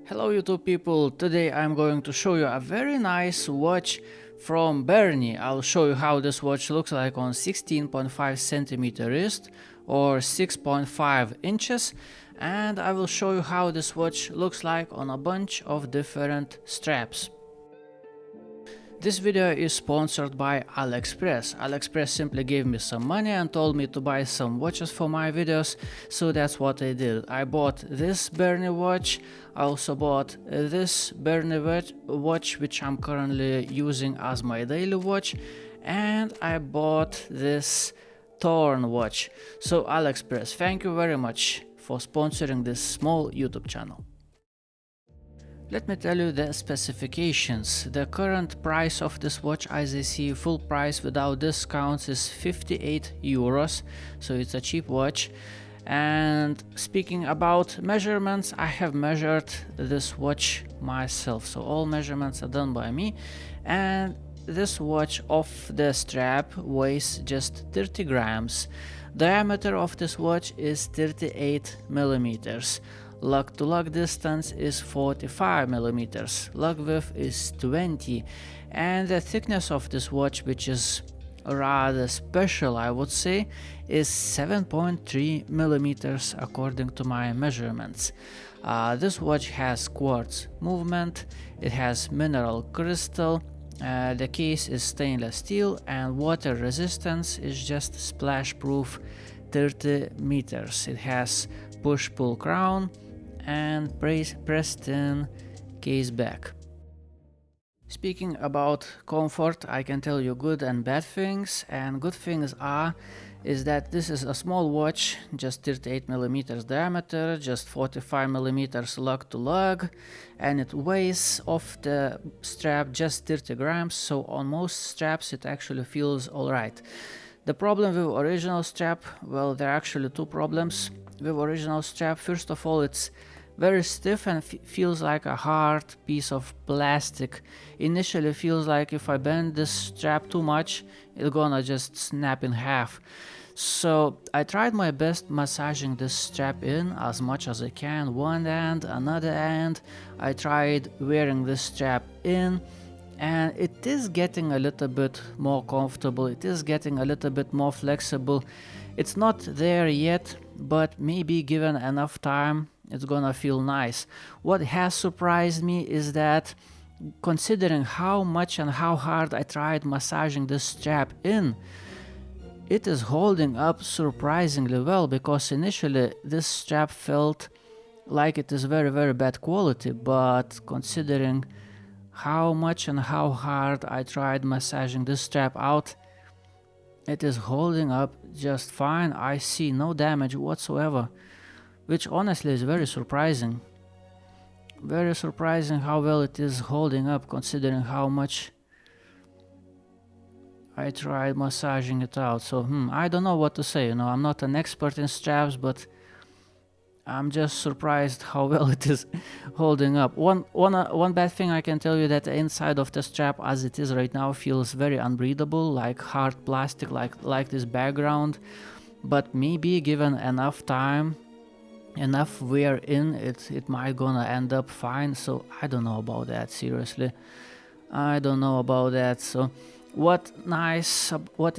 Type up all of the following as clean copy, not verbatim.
Hello YouTube people, today I'm going to show you a very nice watch from Berny. I'll show you how this watch looks like on 16.5 centimeter wrist or 6.5 inches, and I will show you how this watch looks like on a bunch of different straps. This video is sponsored by AliExpress. AliExpress simply gave me some money and told me to buy some watches for my videos, so that's what I did. I bought this Berny watch, I also bought this Berny watch which I'm currently using as my daily watch, and I bought this Torn watch. So AliExpress, thank you very much for sponsoring this small YouTube channel. Let me tell you the specifications. The current price of this watch, as I see, full price without discounts, is 58 euros, so it's a cheap watch. And speaking about measurements, I have measured this watch myself, so all measurements are done by me, and this watch off the strap weighs just 30 grams. Diameter of this watch is 38 millimeters. Lug to lug distance is 45 millimeters, lug width is 20, and the thickness of this watch, which is rather special I would say, is 7.3 millimeters according to my measurements. This watch has quartz movement, it has mineral crystal, the case is stainless steel, and water resistance is just splash proof 30 meters. It has push-pull crown and pressed in case back. Speaking about comfort, I can tell you good and bad things, and good things is that this is a small watch, just 38 millimeters diameter, just 45 millimeters lug to lug, and it weighs off the strap just 30 grams, so on most straps it actually feels alright. The problem with original strap, well, there are actually two problems with original strap. First of all, it's very stiff and feels like a hard piece of plastic. Initially feels like if I bend this strap too much, it's gonna just snap in half. So I tried my best massaging this strap in as much as I can, one end, another end. I tried wearing this strap in, and it is getting a little bit more comfortable, it is getting a little bit more flexible. It's not there yet, but maybe given enough time it's gonna feel nice. What has surprised me is that, considering how much and how hard I tried massaging this strap in, it is holding up surprisingly well, because initially this strap felt like it is very bad quality, but considering how much and how hard I tried massaging this strap out, it is holding up just fine. I see no damage whatsoever, which honestly is very surprising. Very surprising how well it is holding up, considering how much I tried massaging it out. So I don't know what to say, you know, I'm not an expert in straps, but I'm just surprised how well it is holding up. One bad thing I can tell you, that the inside of the strap as it is right now feels very unbreathable, like hard plastic, like this background. But maybe given enough time, enough wear in, it might gonna end up fine. So I don't know about that, seriously. I don't know about that. So what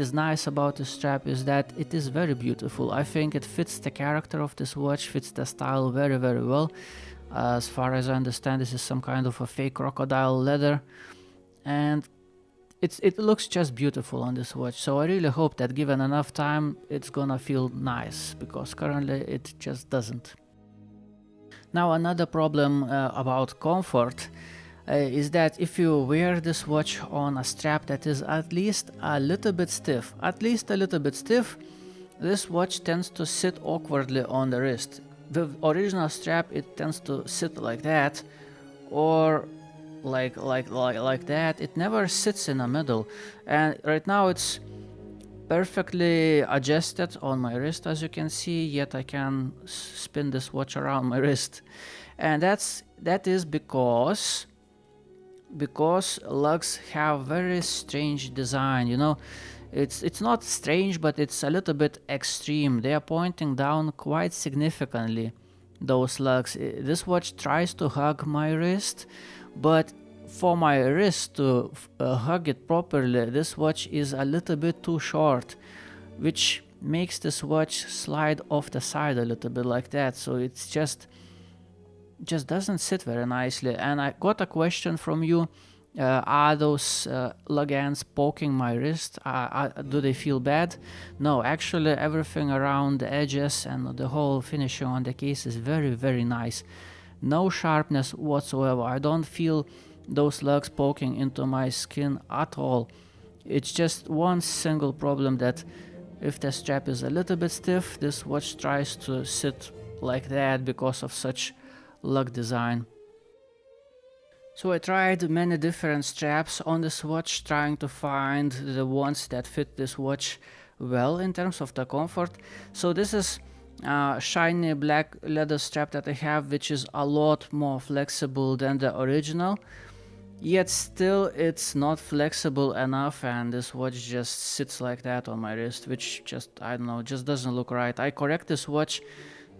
is nice about this strap is that it is very beautiful. I think it fits the character of this watch, fits the style very well. As far as I understand, this is some kind of a fake crocodile leather, and it looks just beautiful on this watch. So I really hope that given enough time it's gonna feel nice, because currently it just doesn't. Now another problem about comfort is that if you wear this watch on a strap that is at least a little bit stiff, this watch tends to sit awkwardly on the wrist. The original strap, it tends to sit like that, or like that. It never sits in the middle, and right now it's perfectly adjusted on my wrist, as you can see, yet I can spin this watch around my wrist, and that is because lugs have very strange design, you know. It's not strange, but it's a little bit extreme. They are pointing down quite significantly. those lugs. This watch tries to hug my wrist, but for my wrist to hug it properly, this watch is a little bit too short, which makes this watch slide off the side a little bit like that. So it's just doesn't sit very nicely. And I got a question from you. Are those lug ends poking my wrist? Do they feel bad? No, actually everything around the edges and the whole finishing on the case is very, very nice. No sharpness whatsoever. I don't feel those lugs poking into my skin at all. It's just one single problem, that if the strap is a little bit stiff, this watch tries to sit like that because of such lug design. So I tried many different straps on this watch, trying to find the ones that fit this watch well in terms of the comfort. So this is a shiny black leather strap that I have, which is a lot more flexible than the original. Yet still it's not flexible enough, and this watch just sits like that on my wrist, which just, I don't know, just doesn't look right. I correct this watch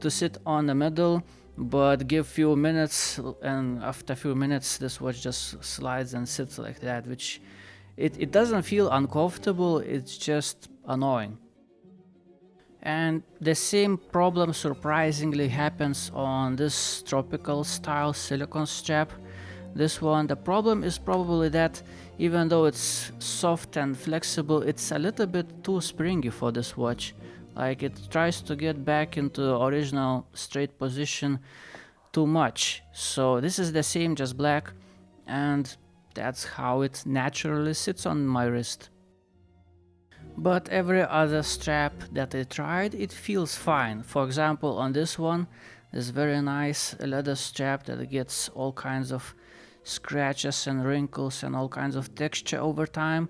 to sit on the middle, but give few minutes, and after a few minutes this watch just slides and sits like that, which it doesn't feel uncomfortable, it's just annoying. And the same problem surprisingly happens on this tropical style silicone strap. This one, the problem is probably that even though it's soft and flexible, it's a little bit too springy for this watch. Like, it tries to get back into the original straight position too much. So this is the same, just black, and that's how it naturally sits on my wrist. But every other strap that I tried, it feels fine. For example, on this one, this very nice leather strap that gets all kinds of scratches and wrinkles and all kinds of texture over time.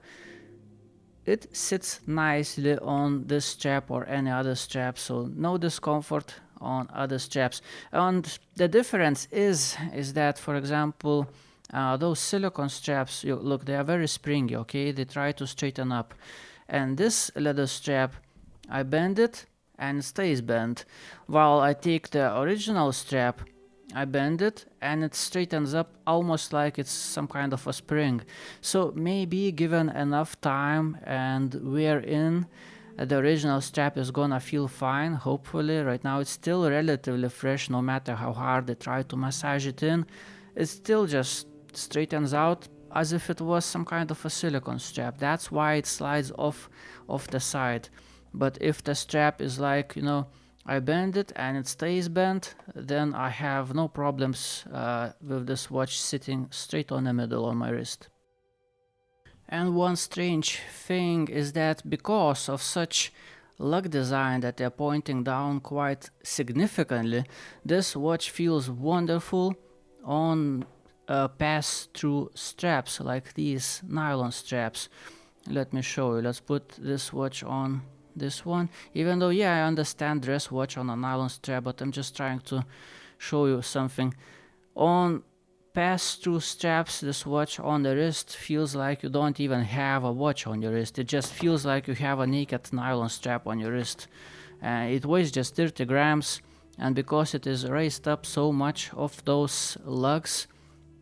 It sits nicely on this strap or any other strap, so no discomfort on other straps. And the difference is that, for example, those silicone straps, look, they are very springy, okay? They try to straighten up. And this leather strap, I bend it and it stays bent. While I take the original strap, I bend it and it straightens up almost like it's some kind of a spring. So maybe given enough time and wear in, the original strap is gonna feel fine, hopefully. Right now it's still relatively fresh, no matter how hard I try to massage it in. It still just straightens out as if it was some kind of a silicone strap. That's why it slides off the side. But if the strap is like, I bend it and it stays bent, then I have no problems with this watch sitting straight on the middle on my wrist. And one strange thing is that because of such lug design that they're pointing down quite significantly, this watch feels wonderful on pass-through straps like these nylon straps. Let me show you. Let's put this watch on this one. Even though, yeah, I understand dress watch on a nylon strap, but I'm just trying to show you something. On pass-through straps, this watch on the wrist feels like you don't even have a watch on your wrist. It just feels like you have a naked nylon strap on your wrist. It weighs just 30 grams, and because it is raised up so much of those lugs,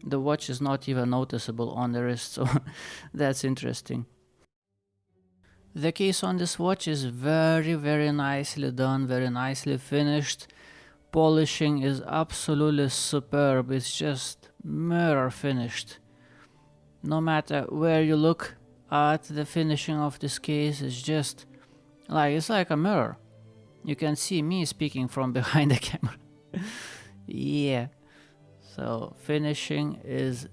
the watch is not even noticeable on the wrist, so that's interesting. The case on this watch is very, very nicely done, very nicely finished. Polishing is absolutely superb. It's just mirror finished. No matter where you look at the finishing of this case, it's just like, it's like a mirror. You can see me speaking from behind the camera. Yeah. So finishing is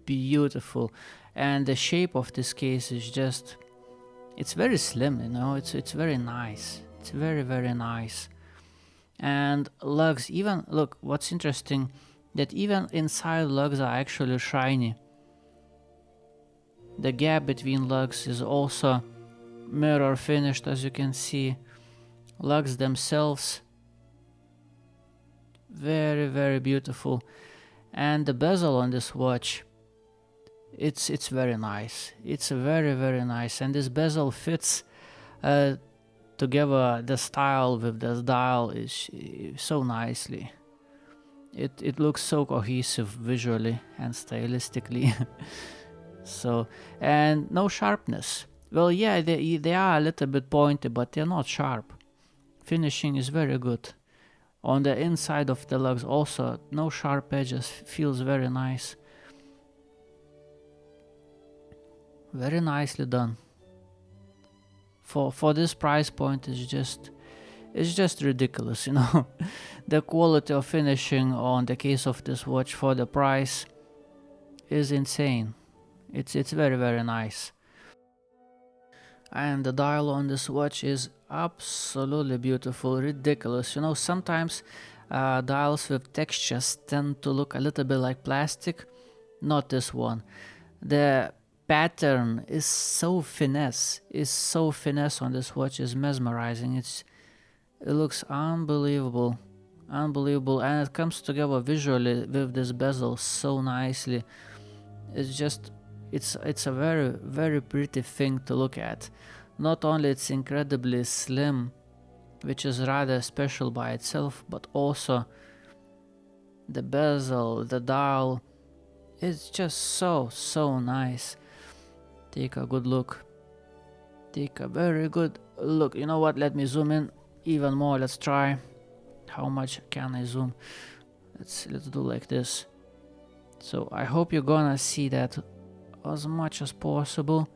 beautiful, and the shape of this case is just, it's very slim, it's very nice. It's very, very nice. And lugs, even, look, what's interesting, that even inside lugs are actually shiny. The gap between lugs is also mirror finished, as you can see. Lugs themselves, very, very beautiful. And the bezel on this watch, it's very nice. It's very, very nice. And this bezel fits together the style with the dial is so nicely. It looks so cohesive visually and stylistically. So, and no sharpness. Well, yeah, they are a little bit pointy, but they're not sharp. Finishing is very good. On the inside of the lugs also, no sharp edges, feels very nice. Very nicely done. For this price point it's just ridiculous, you know. The quality of finishing on the case of this watch for the price is insane. It's very, very nice. And the dial on this watch is absolutely beautiful, ridiculous. You know, sometimes dials with textures tend to look a little bit like plastic. Not this one. The pattern is so finesse on this watch, is mesmerizing. It looks unbelievable, and it comes together visually with this bezel so nicely. It's a very, very pretty thing to look at. Not only it's incredibly slim, which is rather special by itself, but also the bezel, the dial, it's just so nice. Take a good look. Take a very good look. You know what? Let me zoom in even more. Let's try. How much can I zoom? Let's do like this. So I hope you're gonna see that as much as possible,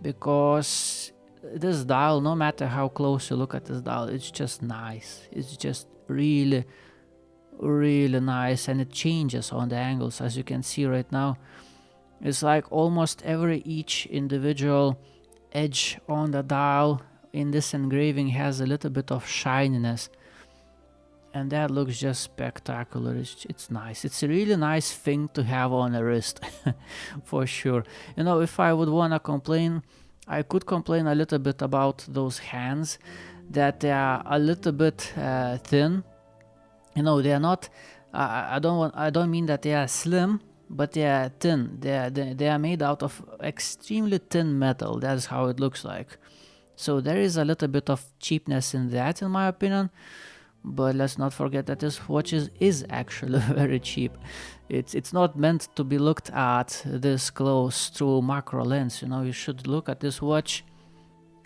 because this dial, no matter how close you look at this dial, it's just nice. It's just really nice, and it changes on the angles, as you can see right now. It's like almost each individual edge on the dial in this engraving has a little bit of shininess, and that looks just spectacular. It's nice. It's a really nice thing to have on a wrist. For sure. You know, if I would want to complain, I could complain a little bit about those hands, that they are a little bit thin. You know, they are not I don't mean that they are slim, but they are thin. They are made out of extremely thin metal. That's how it looks like. So there is a little bit of cheapness in that, in my opinion. But let's not forget that this watch is actually very cheap. It's not meant to be looked at this close through macro lens. You know, you should look at this watch.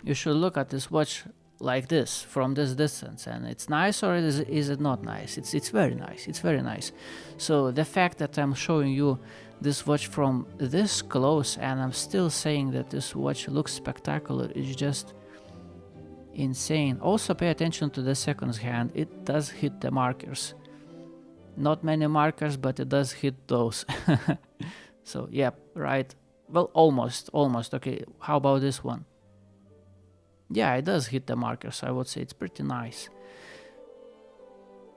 You should look at this watch like this, from this distance, and it's nice, or is it not nice? It's very nice. It's very nice. So the fact that I'm showing you this watch from this close, and I'm still saying that this watch looks spectacular, is just insane. Also pay attention to the seconds hand. It does hit the markers. Not many markers, but it does hit those. So yeah, right. Well, almost. Okay, how about this one? Yeah, it does hit the markers. I would say it's pretty nice.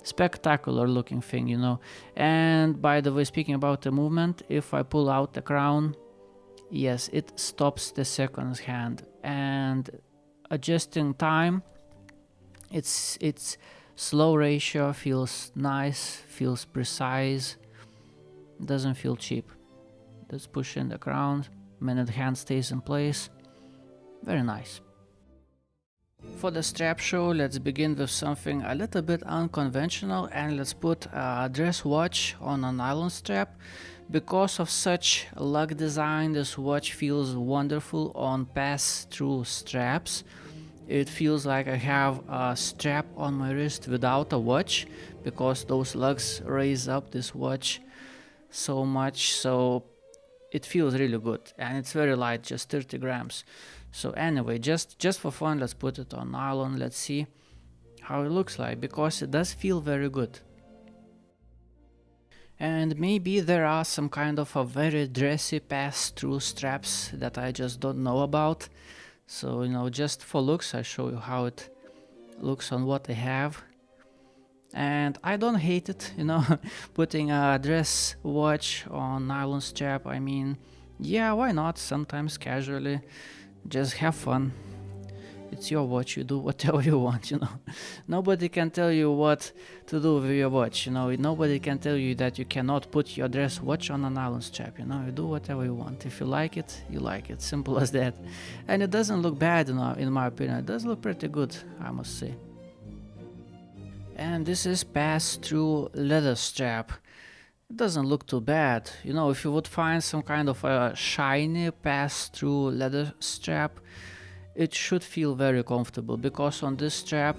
Spectacular looking thing, you know. And by the way, speaking about the movement, if I pull out the crown, yes, it stops the seconds hand. And adjusting time, it's slow ratio, feels nice, feels precise, doesn't feel cheap. Let's push in the crown, minute hand stays in place. Very nice. For the strap show, let's begin with something a little bit unconventional, and let's put a dress watch on a nylon strap. Because of such lug design, this watch feels wonderful on pass-through straps. It feels like I have a strap on my wrist without a watch, because those lugs raise up this watch so much, so it feels really good, and it's very light, just 30 grams. So anyway, just for fun, let's put it on nylon. Let's see how it looks like, because it does feel very good. And maybe there are some kind of a very dressy pass-through straps that I just don't know about. So, you know, just for looks, I show you how it looks on what I have. And I don't hate it, you know, putting a dress watch on nylon strap. I mean, yeah, why not? Sometimes casually, just have fun. It's your watch, you do whatever you want, you know. Nobody can tell you what to do with your watch, you know. Nobody can tell you that you cannot put your dress watch on a nylon strap, you know. You do whatever you want. If you like it, you like it. Simple as that. And it doesn't look bad, in my opinion. It does look pretty good, I must say. And this is pass-through leather strap. It doesn't look too bad. You know, if you would find some kind of a shiny pass-through leather strap, it should feel very comfortable, because on this strap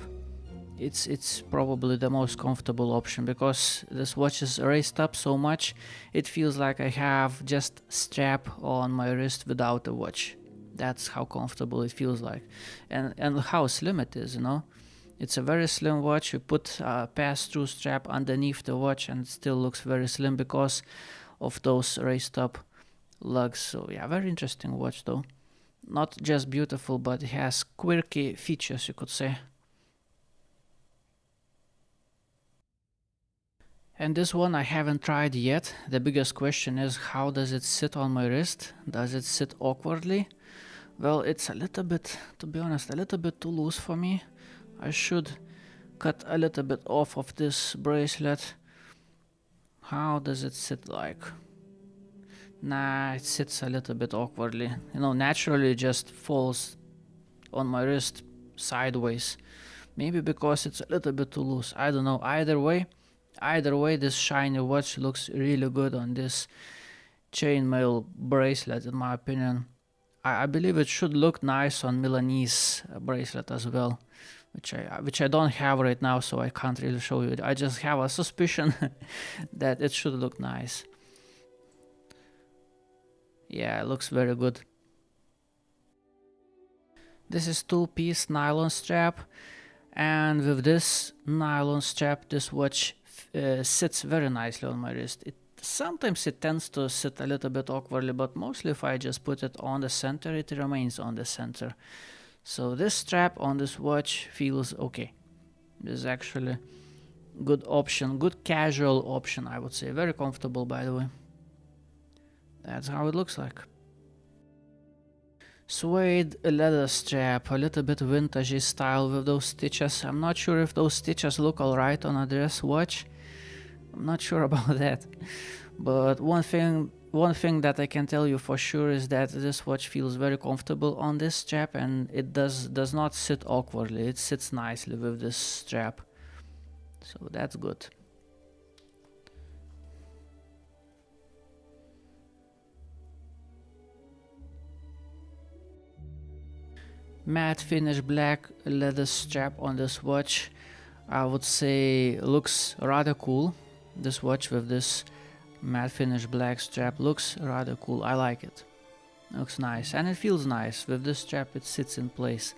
it's probably the most comfortable option, because this watch is raised up so much it feels like I have just strap on my wrist without a watch. That's how comfortable it feels like, and how slim it is, you know. It's a very slim watch. You put a pass-through strap underneath the watch and it still looks very slim because of those raised up lugs. So yeah, very interesting watch though. Not just beautiful, but it has quirky features, you could say. And this one I haven't tried yet. The biggest question is, how does it sit on my wrist? Does it sit awkwardly? Well, it's a little bit, to be honest, a little bit too loose for me. I should cut a little bit off of this bracelet. How does it sit like? Nah, it sits a little bit awkwardly. You know, naturally it just falls on my wrist sideways. Maybe because it's a little bit too loose. I don't know. Either way, this shiny watch looks really good on this chainmail bracelet, in my opinion. I believe it should look nice on Milanese bracelet as well, which I don't have right now, so I can't really show you. I just have a suspicion that it should look nice. Yeah, it looks very good. This is two-piece nylon strap, and with this nylon strap, this watch sits very nicely on my wrist. Sometimes it tends to sit a little bit awkwardly, but mostly if I just put it on the center, it remains on the center. So this strap on this watch feels okay. This is actually good option, good casual option, I would say. Very comfortable, by the way. That's how it looks like. Suede leather strap, a little bit vintagey style with those stitches. I'm not sure if those stitches look alright on a dress watch. I'm not sure about that. But one thing that I can tell you for sure is that this watch feels very comfortable on this strap, and it does not sit awkwardly. It sits nicely with this strap. So that's good. Matte finish black leather strap on this watch, I would say looks rather cool. This watch with this matte finish black strap looks rather cool. I like it. Looks nice, and it feels nice. With this strap it sits in place.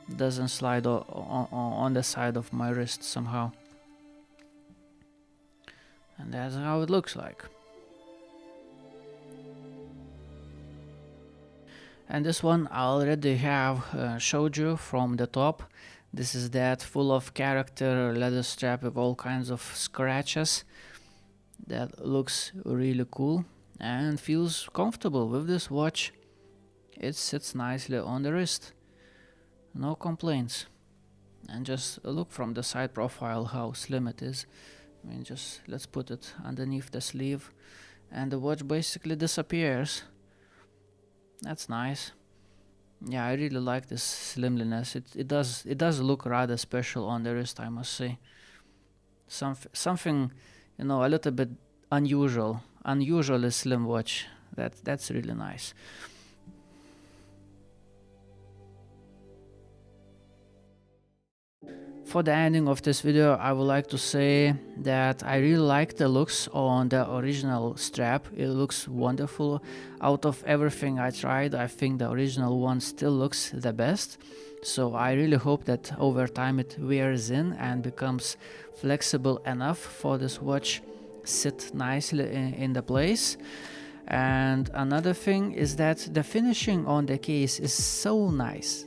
It doesn't slide on the side of my wrist somehow. And that's how it looks like. And this one I already have showed you from the top. This is that full of character leather strap with all kinds of scratches. That looks really cool and feels comfortable with this watch. It sits nicely on the wrist. No complaints. And just look from the side profile how slim it is. I mean, just let's put it underneath the sleeve and the watch basically disappears. That's nice. Yeah, I really like this slimliness. It does look rather special on the wrist, I must say. Something, you know, a little bit unusually slim watch. That's really nice. For the ending of this video, I would like to say that I really like the looks on the original strap. It looks wonderful. Out of everything I tried, I think the original one still looks the best. So I really hope that over time it wears in and becomes flexible enough for this watch sit nicely in the place. And another thing is that the finishing on the case is so nice.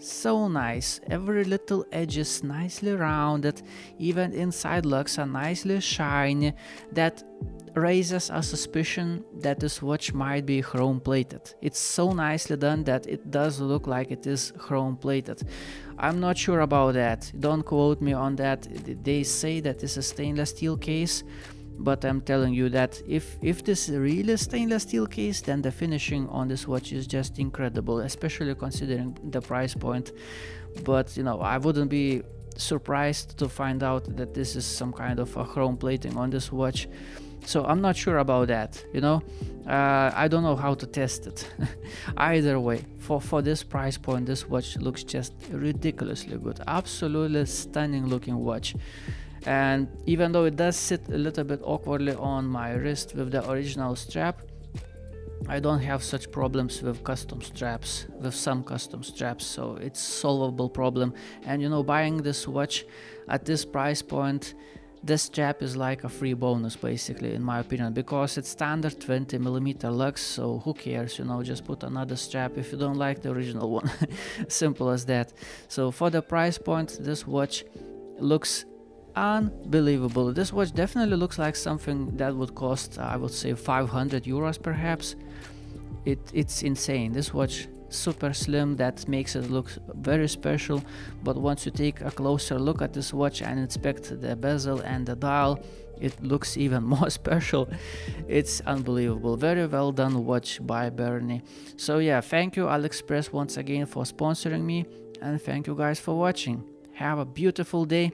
Every little edge is nicely rounded, even inside lugs are nicely shiny. That raises a suspicion that this watch might be chrome plated. It's so nicely done that it does look like it is chrome plated. I'm not sure about that, don't quote me on that. They say that it's a stainless steel case, but I'm telling you that if this is really a stainless steel case, then the finishing on this watch is just incredible, especially considering the price point. But you know, I wouldn't be surprised to find out that this is some kind of a chrome plating on this watch. So I'm not sure about that, you know. I don't know how to test it. Either way, for this price point, this watch looks just ridiculously good. Absolutely stunning looking watch. And even though it does sit a little bit awkwardly on my wrist with the original strap, I don't have such problems with custom straps, with some custom straps, so it's solvable problem. And you know, buying this watch at this price point, this strap is like a free bonus basically, in my opinion, because it's standard 20mm lugs, so who cares, you know, just put another strap if you don't like the original one. Simple as that. So for the price point, this watch looks unbelievable. This watch definitely looks like something that would cost, I would say, 500 euros perhaps. It's insane. This watch super slim, that makes it look very special, but once you take a closer look at this watch and inspect the bezel and the dial, it looks even more special. It's unbelievable. Very well done watch by Berny. So yeah, thank you AliExpress once again for sponsoring me, and thank you guys for watching. Have a beautiful day.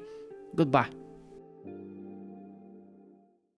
Goodbye.